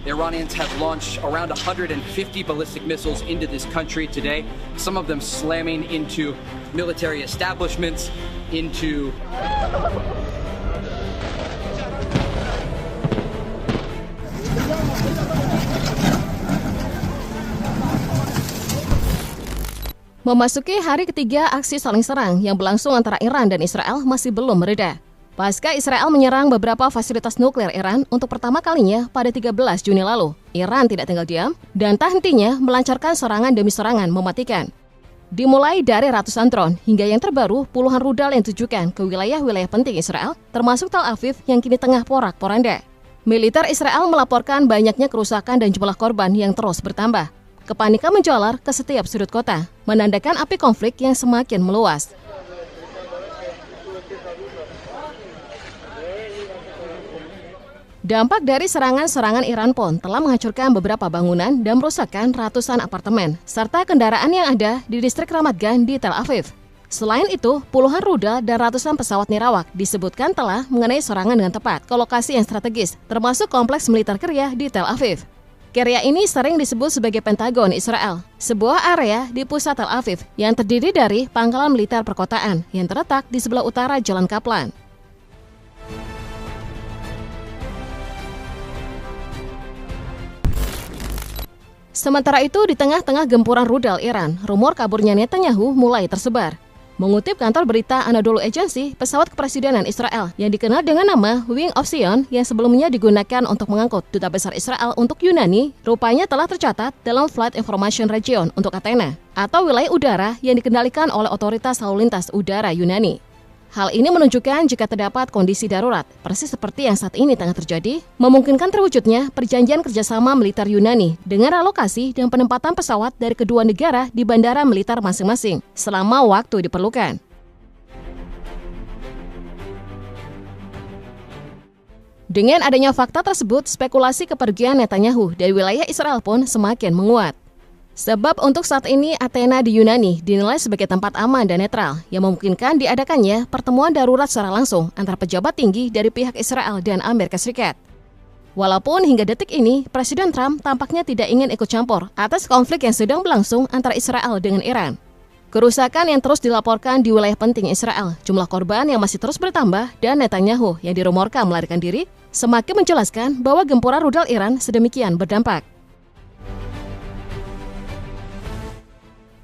The Iranians have launched around 150 ballistic missiles into this country today, some of them slamming into military establishments, into Memasuki hari ketiga aksi saling serang yang berlangsung antara Iran dan Israel masih belum mereda. Pasca Israel menyerang beberapa fasilitas nuklir Iran untuk pertama kalinya pada 13 Juni lalu, Iran tidak tinggal diam dan tak hentinya melancarkan serangan demi serangan mematikan. Dimulai dari ratusan drone hingga yang terbaru puluhan rudal yang ditujukan ke wilayah-wilayah penting Israel, termasuk Tel Aviv yang kini tengah porak-poranda. Militer Israel melaporkan banyaknya kerusakan dan jumlah korban yang terus bertambah. Kepanikan menjalar ke setiap sudut kota, menandakan api konflik yang semakin meluas. Dampak dari serangan-serangan Iran pun telah menghancurkan beberapa bangunan dan merusakkan ratusan apartemen, serta kendaraan yang ada di distrik Ramat Gan di Tel Aviv. Selain itu, puluhan rudal dan ratusan pesawat nirawak disebutkan telah mengenai serangan dengan tepat ke lokasi yang strategis, termasuk kompleks militer Kiryat di Tel Aviv. Kiryat ini sering disebut sebagai Pentagon Israel, sebuah area di pusat Tel Aviv yang terdiri dari pangkalan militer perkotaan yang terletak di sebelah utara Jalan Kaplan. Sementara itu, di tengah-tengah gempuran rudal Iran, rumor kaburnya Netanyahu mulai tersebar. Mengutip kantor berita Anadolu Agency, pesawat kepresidenan Israel yang dikenal dengan nama Wing of Zion yang sebelumnya digunakan untuk mengangkut duta besar Israel untuk Yunani, rupanya telah tercatat dalam Flight Information Region untuk Athena, atau wilayah udara yang dikendalikan oleh otoritas lalu lintas udara Yunani. Hal ini menunjukkan jika terdapat kondisi darurat, persis seperti yang saat ini tengah terjadi, memungkinkan terwujudnya perjanjian kerjasama militer Yunani dengan relokasi dan penempatan pesawat dari kedua negara di bandara militer masing-masing selama waktu diperlukan. Dengan adanya fakta tersebut, spekulasi kepergian Netanyahu dari wilayah Israel pun semakin menguat. Sebab untuk saat ini Athena di Yunani dinilai sebagai tempat aman dan netral yang memungkinkan diadakannya pertemuan darurat secara langsung antara pejabat tinggi dari pihak Israel dan Amerika Serikat. Walaupun hingga detik ini Presiden Trump tampaknya tidak ingin ikut campur atas konflik yang sedang berlangsung antara Israel dengan Iran. Kerusakan yang terus dilaporkan di wilayah penting Israel, jumlah korban yang masih terus bertambah, dan Netanyahu yang dirumorkan melarikan diri semakin menjelaskan bahwa gempuran rudal Iran sedemikian berdampak.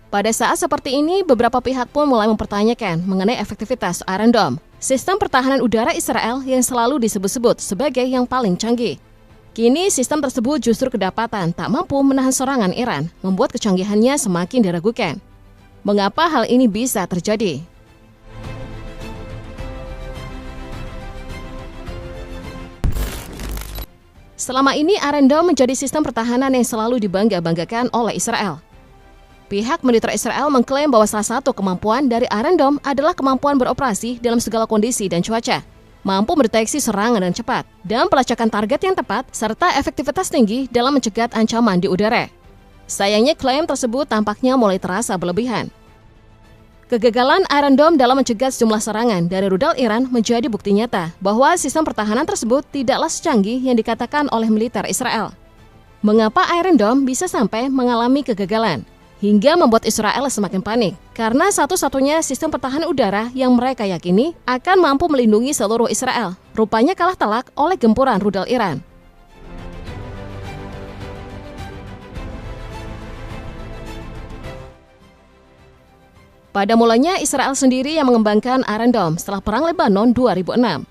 Pada saat seperti ini, beberapa pihak pun mulai mempertanyakan mengenai efektivitas Iron Dome, sistem pertahanan udara Israel yang selalu disebut-sebut sebagai yang paling canggih. Kini sistem tersebut justru kedapatan tak mampu menahan serangan Iran, membuat kecanggihannya semakin diragukan. Mengapa hal ini bisa terjadi? Selama ini Iron Dome menjadi sistem pertahanan yang selalu dibangga-banggakan oleh Israel. Pihak militer Israel mengklaim bahwa salah satu kemampuan dari Iron Dome adalah kemampuan beroperasi dalam segala kondisi dan cuaca, mampu mendeteksi serangan dengan cepat, dan pelacakan target yang tepat, serta efektivitas tinggi dalam mencegat ancaman di udara. Sayangnya klaim tersebut tampaknya mulai terasa berlebihan. Kegagalan Iron Dome dalam mencegah sejumlah serangan dari rudal Iran menjadi bukti nyata bahwa sistem pertahanan tersebut tidaklah secanggih yang dikatakan oleh militer Israel. Mengapa Iron Dome bisa sampai mengalami kegagalan? Hingga membuat Israel semakin panik, karena satu-satunya sistem pertahanan udara yang mereka yakini akan mampu melindungi seluruh Israel, rupanya kalah telak oleh gempuran rudal Iran. Pada mulanya Israel sendiri yang mengembangkan Iron Dome setelah Perang Lebanon 2006.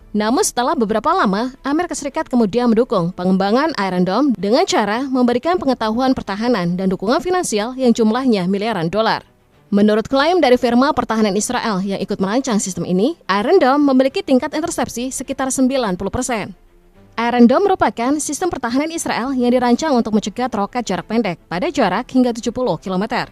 Namun setelah beberapa lama, Amerika Serikat kemudian mendukung pengembangan Iron Dome dengan cara memberikan pengetahuan pertahanan dan dukungan finansial yang jumlahnya miliaran dolar. Menurut klaim dari firma pertahanan Israel yang ikut merancang sistem ini, Iron Dome memiliki tingkat intersepsi sekitar 90%. Iron Dome merupakan sistem pertahanan Israel yang dirancang untuk mencegat roket jarak pendek pada jarak hingga 70 km.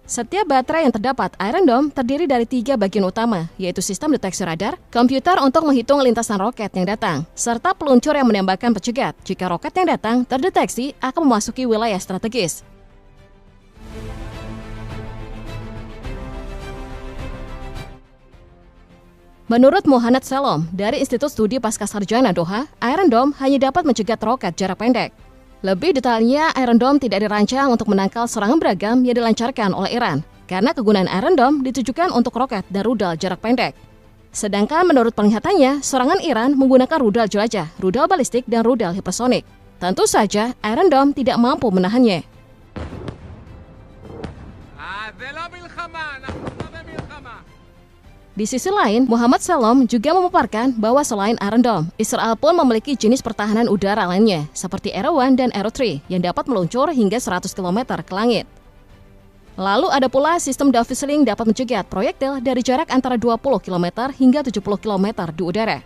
Setiap baterai yang terdapat Iron Dome terdiri dari 3 bagian utama, yaitu sistem deteksi radar, komputer untuk menghitung lintasan roket yang datang, serta peluncur yang menembakkan pencegat jika roket yang datang terdeteksi akan memasuki wilayah strategis. Menurut Muhannad Salom dari Institut Studi Pascasarjana Doha, Iron Dome hanya dapat mencegat roket jarak pendek. Lebih detailnya, Iron Dome tidak dirancang untuk menangkal serangan beragam yang dilancarkan oleh Iran, karena kegunaan Iron Dome ditujukan untuk roket dan rudal jarak pendek. Sedangkan menurut penglihatannya, serangan Iran menggunakan rudal jelajah, rudal balistik, dan rudal hipersonik. Tentu saja, Iron Dome tidak mampu menahannya. Di sisi lain, Muhammad Salom juga memaparkan bahwa selain Iron Dome, Israel pun memiliki jenis pertahanan udara lainnya, seperti Arrow 1 dan Arrow 3, yang dapat meluncur hingga 100 km ke langit. Lalu ada pula sistem Dove-Sling dapat mencegat proyektil dari jarak antara 20 km hingga 70 km di udara.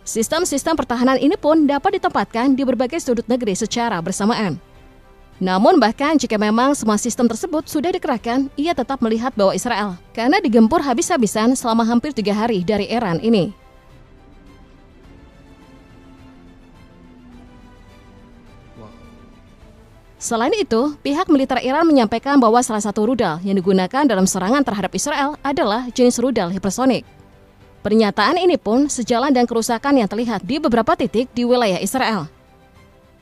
Sistem-sistem pertahanan ini pun dapat ditempatkan di berbagai sudut negeri secara bersamaan. Namun bahkan jika memang semua sistem tersebut sudah dikerahkan, ia tetap melihat bahwa Israel karena digempur habis-habisan selama hampir 3 hari dari Iran ini. Selain itu, pihak militer Iran menyampaikan bahwa salah satu rudal yang digunakan dalam serangan terhadap Israel adalah jenis rudal hipersonik. Pernyataan ini pun sejalan dengan kerusakan yang terlihat di beberapa titik di wilayah Israel.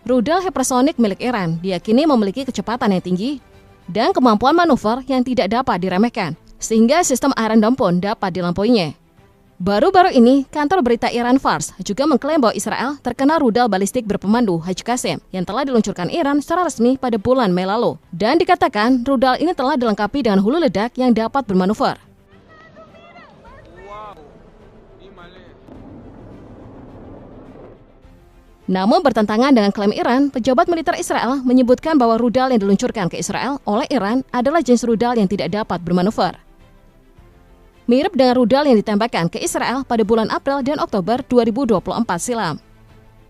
Rudal hipersonik milik Iran diyakini memiliki kecepatan yang tinggi dan kemampuan manuver yang tidak dapat diremehkan, sehingga sistem Iron Dome pun dapat dilampauinya. Baru-baru ini, kantor berita Iran Fars juga mengklaim bahwa Israel terkena rudal balistik berpemandu Haj Qasim yang telah diluncurkan Iran secara resmi pada bulan Mei lalu. Dan dikatakan rudal ini telah dilengkapi dengan hulu ledak yang dapat bermanuver. Namun bertentangan dengan klaim Iran, pejabat militer Israel menyebutkan bahwa rudal yang diluncurkan ke Israel oleh Iran adalah jenis rudal yang tidak dapat bermanuver. Mirip dengan rudal yang ditembakkan ke Israel pada bulan April dan Oktober 2024 silam.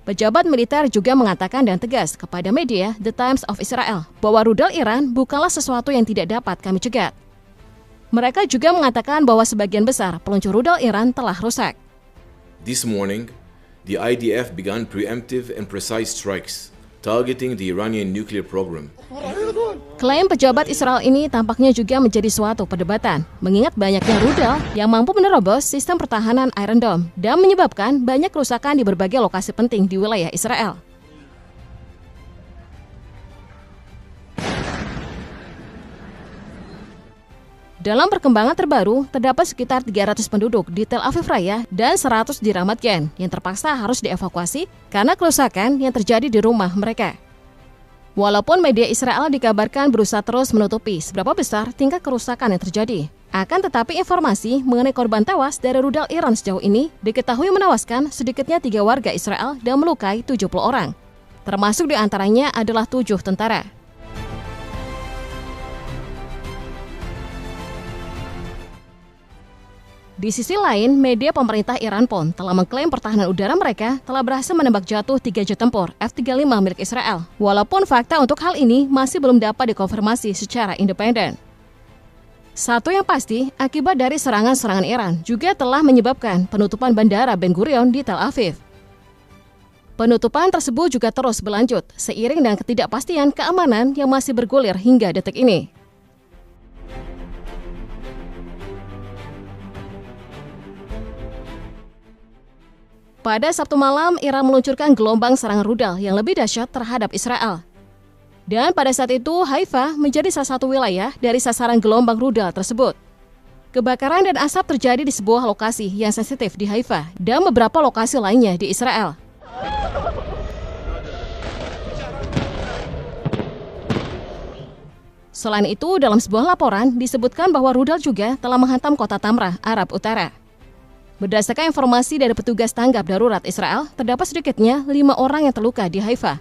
Pejabat militer juga mengatakan dengan tegas kepada media The Times of Israel bahwa rudal Iran bukanlah sesuatu yang tidak dapat kami cegat. Mereka juga mengatakan bahwa sebagian besar peluncur rudal Iran telah rusak. This morning, the IDF began preemptive and precise strikes, targeting the Iranian nuclear program. Klaim pejabat Israel ini tampaknya juga menjadi suatu perdebatan, mengingat banyaknya rudal yang mampu menerobos sistem pertahanan Iron Dome dan menyebabkan banyak kerusakan di berbagai lokasi penting di wilayah Israel. Dalam perkembangan terbaru, terdapat sekitar 300 penduduk di Tel Aviv Raya dan 100 di Ramat Gan yang terpaksa harus dievakuasi karena kerusakan yang terjadi di rumah mereka. Walaupun media Israel dikabarkan berusaha terus menutupi seberapa besar tingkat kerusakan yang terjadi, akan tetapi informasi mengenai korban tewas dari rudal Iran sejauh ini diketahui menewaskan sedikitnya 3 warga Israel dan melukai 70 orang. Termasuk di antaranya adalah 7 tentara. Di sisi lain, media pemerintah Iran pun telah mengklaim pertahanan udara mereka telah berhasil menembak jatuh 3 jet tempur F-35 milik Israel. Walaupun fakta untuk hal ini masih belum dapat dikonfirmasi secara independen. Satu yang pasti, akibat dari serangan-serangan Iran juga telah menyebabkan penutupan bandara Ben Gurion di Tel Aviv. Penutupan tersebut juga terus berlanjut seiring dengan ketidakpastian keamanan yang masih bergulir hingga detik ini. Pada Sabtu malam, Iran meluncurkan gelombang serangan rudal yang lebih dahsyat terhadap Israel. Dan pada saat itu, Haifa menjadi salah satu wilayah dari sasaran gelombang rudal tersebut. Kebakaran dan asap terjadi di sebuah lokasi yang sensitif di Haifa dan beberapa lokasi lainnya di Israel. Selain itu, dalam sebuah laporan disebutkan bahwa rudal juga telah menghantam kota Tamrah, Arab Utara. Berdasarkan informasi dari petugas tanggap darurat Israel, terdapat sedikitnya 5 orang yang terluka di Haifa.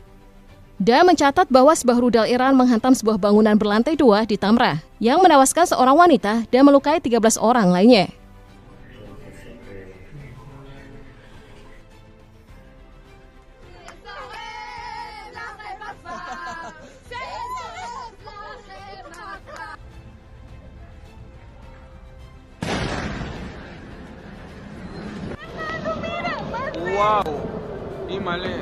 Dan mencatat bahwa sebuah rudal Iran menghantam sebuah bangunan berlantai 2 di Tamrah, yang menewaskan seorang wanita dan melukai 13 orang lainnya. Wow, imale.